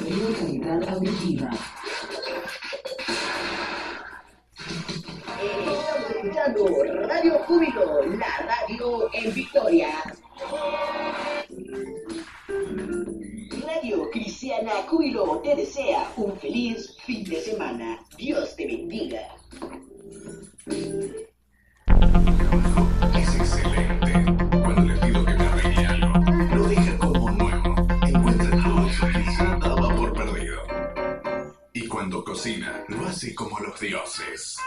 superior calidad auditiva. Estamos escuchando Radio Júbilo, la radio en Victoria. Radio Cristiana Júbilo te desea un feliz fin de semana. Dios te bendiga. Es excelente. Cuando le pido que me arregle algo, lo deja como nuevo. Encuentra todo eso quizá daba por perdido. Y cuando cocina, lo hace como los dioses.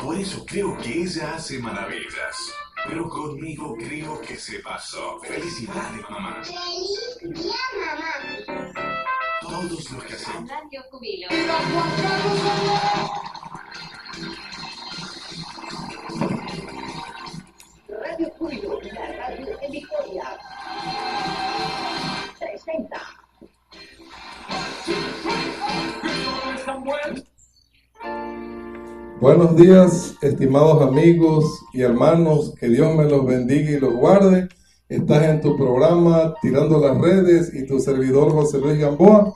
Por eso creo que ella hace maravillas. Pero conmigo creo que se pasó. Felicidades, mamá. ¡Feliz día, mamá! Todos los que hacen. Radio Júbilo. Radio Júbilo, la radio en Victoria. Presenta. Buenos días, estimados amigos y hermanos, que Dios me los bendiga y los guarde. Estás en tu programa Tirando las Redes y tu servidor José Luis Gamboa.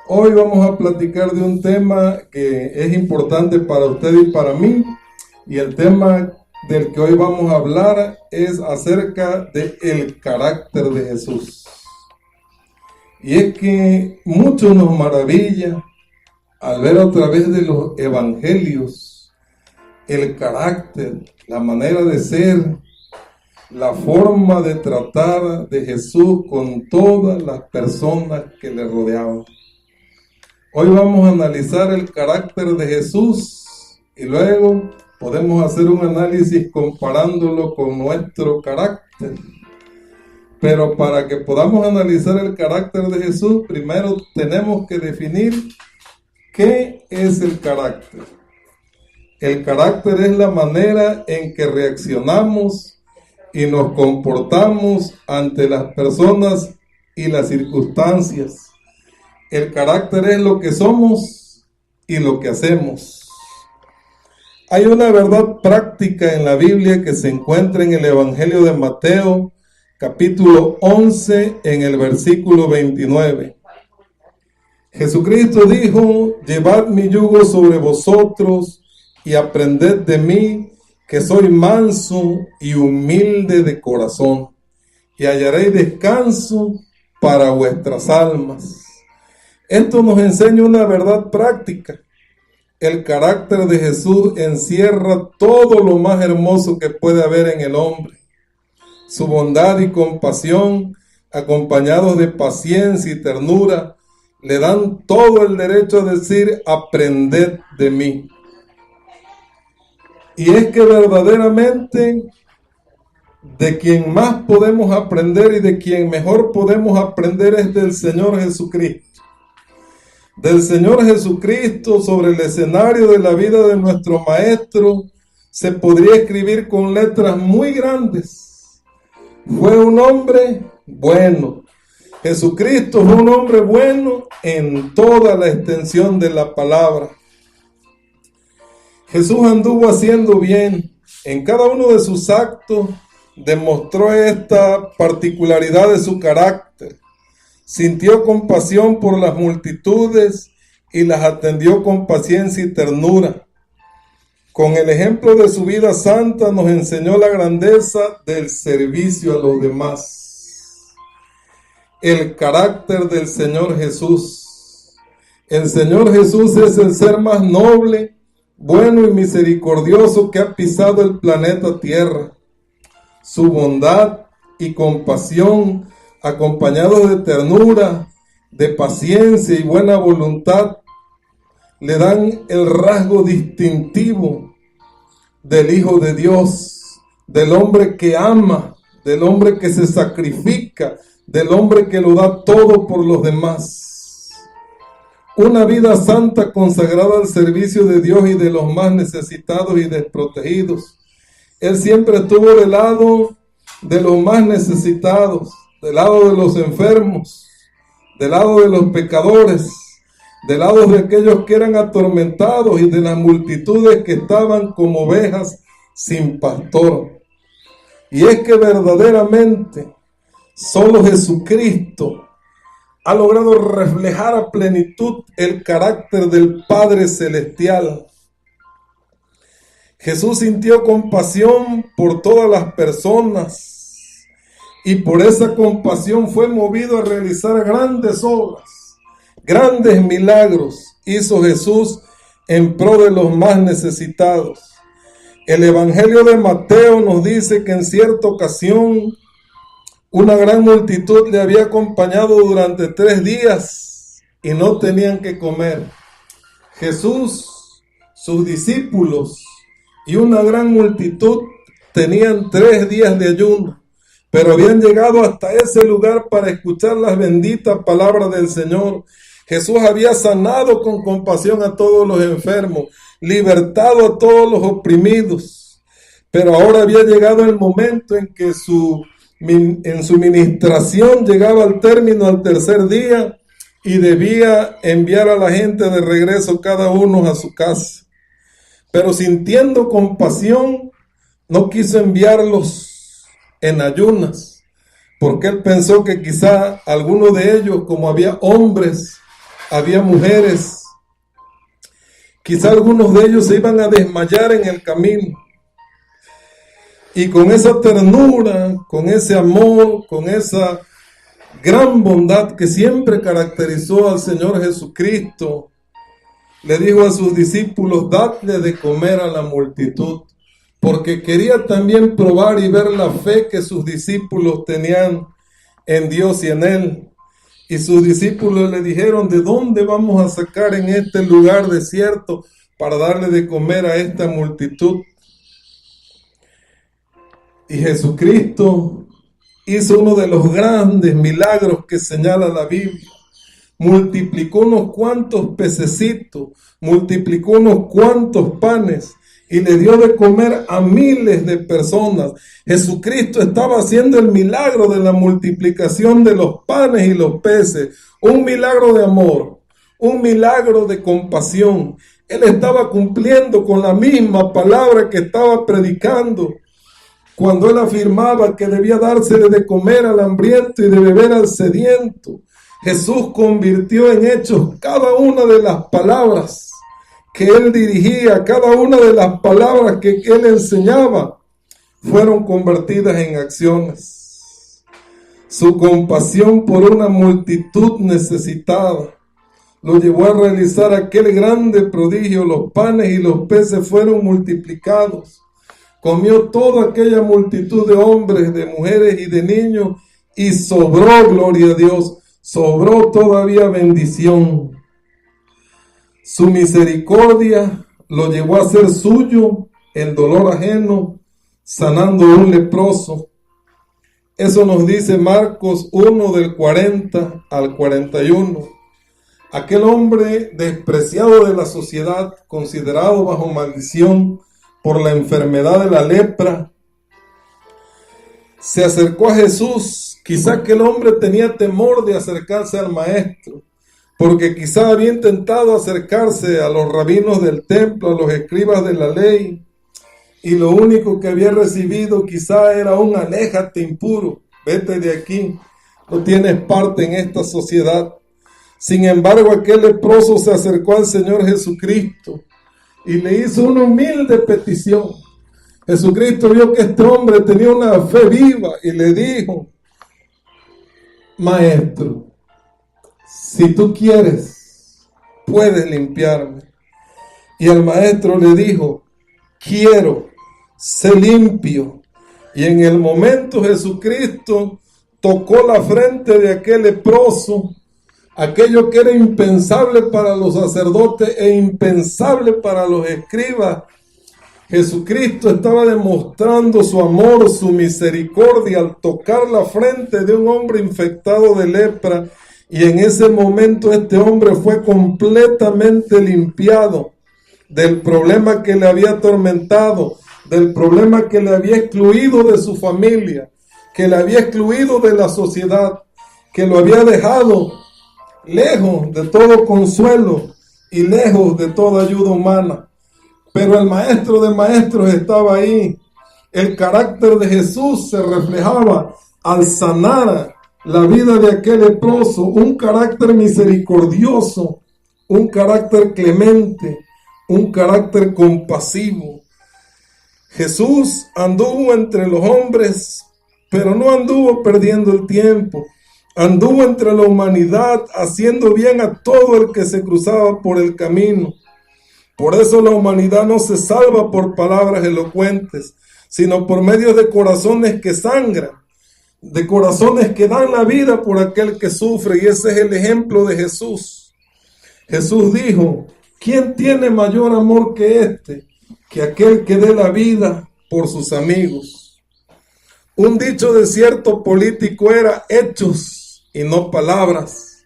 Hoy vamos a platicar de un tema que es importante para usted y para mí, y el tema del que hoy vamos a hablar es acerca del carácter de Jesús. Y es que mucho nos maravilla al ver a través de los evangelios el carácter, la manera de ser, la forma de tratar de Jesús con todas las personas que le rodeaban. Hoy vamos a analizar el carácter de Jesús y luego podemos hacer un análisis comparándolo con nuestro carácter. Pero para que podamos analizar el carácter de Jesús, primero tenemos que definir qué es el carácter. El carácter es la manera en que reaccionamos y nos comportamos ante las personas y las circunstancias. El carácter es lo que somos y lo que hacemos. Hay una verdad práctica en la Biblia que se encuentra en el Evangelio de Mateo, capítulo 11, en el versículo 29. Jesucristo dijo: llevad mi yugo sobre vosotros y aprended de mí, que soy manso y humilde de corazón, y hallaréis descanso para vuestras almas. Esto nos enseña una verdad práctica. El carácter de Jesús encierra todo lo más hermoso que puede haber en el hombre. Su bondad y compasión, acompañados de paciencia y ternura, le dan todo el derecho a decir: aprended de mí. Y es que verdaderamente de quien más podemos aprender y de quien mejor podemos aprender es del Señor Jesucristo. Del Señor Jesucristo, sobre el escenario de la vida de nuestro Maestro, se podría escribir con letras muy grandes: fue un hombre bueno. Jesucristo fue un hombre bueno en toda la extensión de la palabra. Jesús anduvo haciendo bien. En cada uno de sus actos demostró esta particularidad de su carácter. Sintió compasión por las multitudes y las atendió con paciencia y ternura. Con el ejemplo de su vida santa nos enseñó la grandeza del servicio a los demás. El carácter del Señor Jesús. El Señor Jesús es el ser más noble, bueno y misericordioso que ha pisado el planeta Tierra. Su bondad y compasión, acompañados de ternura, de paciencia y buena voluntad, le dan el rasgo distintivo del Hijo de Dios, del hombre que ama, del hombre que se sacrifica, del hombre que lo da todo por los demás. Una vida santa consagrada al servicio de Dios y de los más necesitados y desprotegidos. Él siempre estuvo del lado de los más necesitados, del lado de los enfermos, del lado de los pecadores, del lado de aquellos que eran atormentados y de las multitudes que estaban como ovejas sin pastor. Y es que verdaderamente solo Jesucristo ha logrado reflejar a plenitud el carácter del Padre Celestial. Jesús sintió compasión por todas las personas y por esa compasión fue movido a realizar grandes obras, grandes milagros hizo Jesús en pro de los más necesitados. El Evangelio de Mateo nos dice que en cierta ocasión una gran multitud le había acompañado durante 3 días y no tenían que comer. Jesús, sus discípulos y una gran multitud tenían 3 días de ayuno, pero habían llegado hasta ese lugar para escuchar las benditas palabras del Señor. Jesús había sanado con compasión a todos los enfermos, libertado a todos los oprimidos, pero ahora había llegado el momento en que en su ministración llegaba al término al 3er día y debía enviar a la gente de regreso cada uno a su casa. Pero sintiendo compasión, no quiso enviarlos en ayunas, porque él pensó que quizá algunos de ellos, como había hombres, había mujeres, quizá algunos de ellos se iban a desmayar en el camino. Y con esa ternura, con ese amor, con esa gran bondad que siempre caracterizó al Señor Jesucristo, le dijo a sus discípulos: dadle de comer a la multitud, porque quería también probar y ver la fe que sus discípulos tenían en Dios y en Él. Y sus discípulos le dijeron: ¿de dónde vamos a sacar en este lugar desierto para darle de comer a esta multitud? Y Jesucristo hizo uno de los grandes milagros que señala la Biblia. Multiplicó unos cuantos pececitos, multiplicó unos cuantos panes y le dio de comer a miles de personas. Jesucristo estaba haciendo el milagro de la multiplicación de los panes y los peces, un milagro de amor, un milagro de compasión. Él estaba cumpliendo con la misma palabra que estaba predicando cuando él afirmaba que debía dársele de comer al hambriento y de beber al sediento. Jesús convirtió en hechos cada una de las palabras que él dirigía, cada una de las palabras que él enseñaba, fueron convertidas en acciones. Su compasión por una multitud necesitada lo llevó a realizar aquel grande prodigio. Los panes y los peces fueron multiplicados. Comió toda aquella multitud de hombres, de mujeres y de niños, y sobró, gloria a Dios, sobró todavía bendición. Su misericordia lo llevó a ser suyo el dolor ajeno, sanando a un leproso. Eso nos dice Marcos 1 del 40 al 41. Aquel hombre despreciado de la sociedad, considerado bajo maldición por la enfermedad de la lepra, se acercó a Jesús. Quizá aquel hombre tenía temor de acercarse al maestro, porque quizá había intentado acercarse a los rabinos del templo, a los escribas de la ley, y lo único que había recibido quizá era un aléjate impuro, vete de aquí, no tienes parte en esta sociedad. Sin embargo, aquel leproso se acercó al Señor Jesucristo y le hizo una humilde petición. Jesucristo vio que este hombre tenía una fe viva y le dijo: maestro, si tú quieres, puedes limpiarme. Y el maestro le dijo: quiero, sé limpio. Y en el momento Jesucristo tocó la frente de aquel leproso, aquello que era impensable para los sacerdotes e impensable para los escribas. Jesucristo estaba demostrando su amor, su misericordia al tocar la frente de un hombre infectado de lepra, y en ese momento este hombre fue completamente limpiado del problema que le había atormentado, del problema que le había excluido de su familia, que le había excluido de la sociedad, que lo había dejado lejos de todo consuelo y lejos de toda ayuda humana. Pero el maestro de maestros estaba ahí. El carácter de Jesús se reflejaba al sanar la vida de aquel leproso, un carácter misericordioso, un carácter clemente, un carácter compasivo. Jesús anduvo entre los hombres, pero no anduvo perdiendo el tiempo. Anduvo entre la humanidad haciendo bien a todo el que se cruzaba por el camino. Por eso la humanidad no se salva por palabras elocuentes, sino por medio de corazones que sangran, de corazones que dan la vida por aquel que sufre, y ese es el ejemplo de Jesús. Jesús dijo: ¿quién tiene mayor amor que este, que aquel que dé la vida por sus amigos? Un dicho de cierto político era: hechos y no palabras.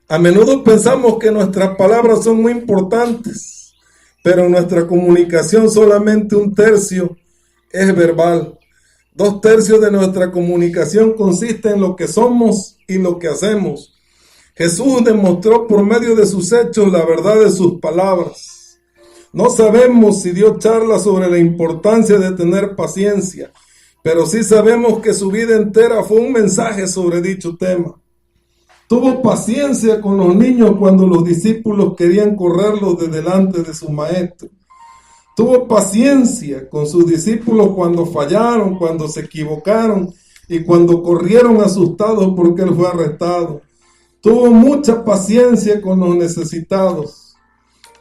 A menudo pensamos que nuestras palabras son muy importantes, pero en nuestra comunicación solamente 1/3 es verbal. 2/3 de nuestra comunicación consiste en lo que somos y lo que hacemos. Jesús demostró por medio de sus hechos la verdad de sus palabras. No sabemos si dio charlas sobre la importancia de tener paciencia, pero sí sabemos que su vida entera fue un mensaje sobre dicho tema. Tuvo paciencia con los niños cuando los discípulos querían correrlos de delante de su maestro. Tuvo paciencia con sus discípulos cuando fallaron, cuando se equivocaron y cuando corrieron asustados porque él fue arrestado. Tuvo mucha paciencia con los necesitados.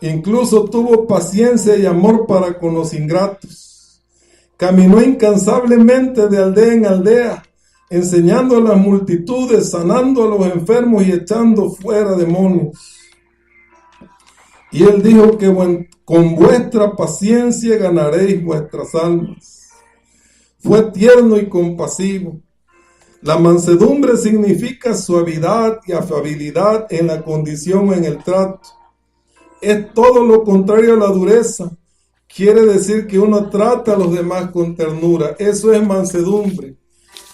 Incluso tuvo paciencia y amor para con los ingratos. Caminó incansablemente de aldea en aldea, enseñando a las multitudes, sanando a los enfermos y echando fuera demonios. Y él dijo que con vuestra paciencia ganaréis vuestras almas. Fue tierno y compasivo. La mansedumbre significa suavidad y afabilidad en la condición o en el trato. Es todo lo contrario a la dureza. Quiere decir que uno trata a los demás con ternura. Eso es mansedumbre.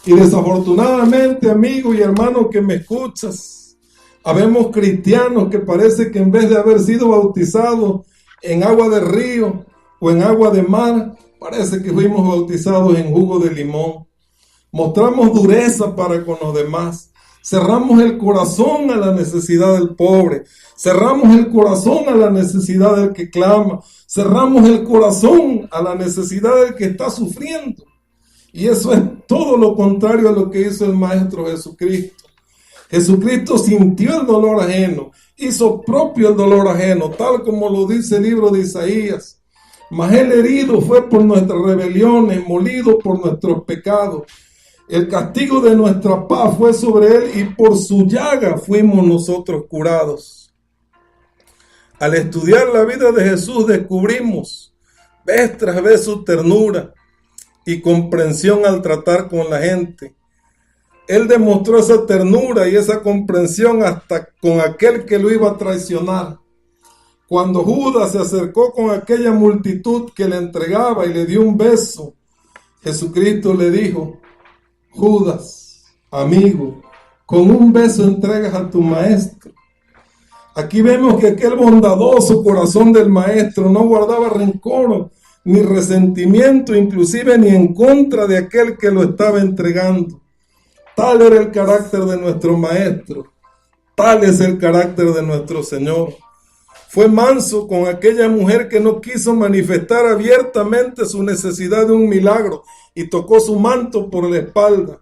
Y desafortunadamente, amigo y hermano que me escuchas, habemos cristianos que parece que en vez de haber sido bautizados en agua de río o en agua de mar, parece que fuimos bautizados en jugo de limón. Mostramos dureza para con los demás. Cerramos el corazón a la necesidad del pobre. Cerramos el corazón a la necesidad del que clama. Cerramos el corazón a la necesidad del que está sufriendo. Y eso es todo lo contrario a lo que hizo el Maestro Jesucristo. Jesucristo sintió el dolor ajeno, hizo propio el dolor ajeno, tal como lo dice el libro de Isaías. Mas él herido fue por nuestras rebeliones, molido por nuestros pecados. El castigo de nuestra paz fue sobre él y por su llaga fuimos nosotros curados. Al estudiar la vida de Jesús descubrimos vez tras vez su ternura y comprensión al tratar con la gente. Él demostró esa ternura y esa comprensión hasta con aquel que lo iba a traicionar. Cuando Judas se acercó con aquella multitud que le entregaba y le dio un beso, Jesucristo le dijo: Judas, amigo, con un beso entregas a tu maestro. Aquí vemos que aquel bondadoso corazón del maestro no guardaba rencor ni resentimiento, inclusive ni en contra de aquel que lo estaba entregando. Tal era el carácter de nuestro maestro, tal es el carácter de nuestro Señor. Fue manso con aquella mujer que no quiso manifestar abiertamente su necesidad de un milagro y tocó su manto por la espalda.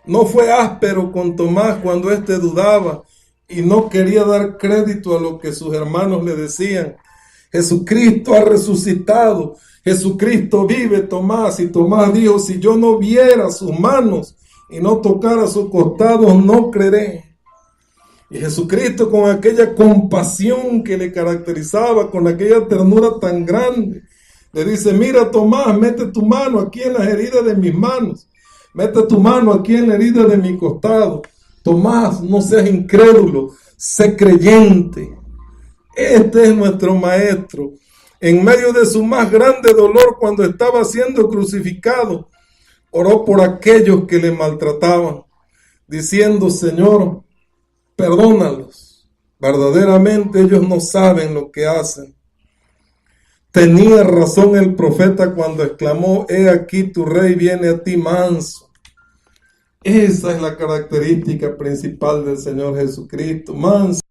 No fue áspero con Tomás cuando éste dudaba y no quería dar crédito a lo que sus hermanos le decían. Jesucristo ha resucitado, Jesucristo vive, Tomás. Y Tomás dijo: si yo no viera sus manos y no tocara sus costados, no creeré. Y Jesucristo, con aquella compasión que le caracterizaba, con aquella ternura tan grande, le dice: mira, Tomás, mete tu mano aquí en las heridas de mis manos, mete tu mano aquí en la herida de mi costado. Tomás, no seas incrédulo, sé creyente. Este es nuestro maestro. En medio de su más grande dolor, cuando estaba siendo crucificado, oró por aquellos que le maltrataban, diciendo: Señor, perdónalos, verdaderamente ellos no saben lo que hacen. Tenía razón el profeta cuando exclamó: he aquí tu rey viene a ti manso. Esa es la característica principal del Señor Jesucristo. Manso.